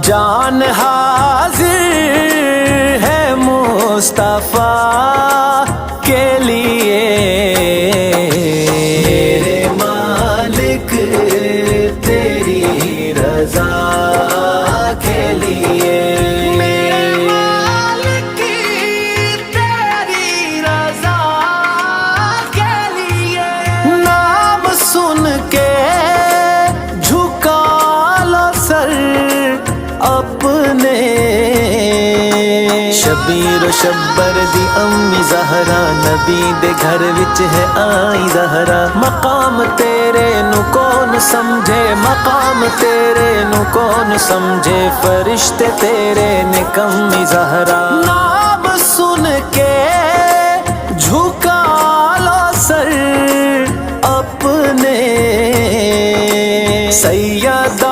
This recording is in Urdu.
جان حاضر ہے مصطفیٰ کے لیے، میرے مالک تیری رضا کے لیے، میرے مالک تیری رضا کے لیے، نام سن کے اپنے شبیر و شبر دی امی زہرا، نبی دے گھر وچ ہے آئی زہرا، مقام تیرے نو کون سمجھے، مقام تیرے نو کون سمجھے، فرشتے تیرے نے کمی زہرا، نام سن کے جھکا لو سر اپنے سیدہ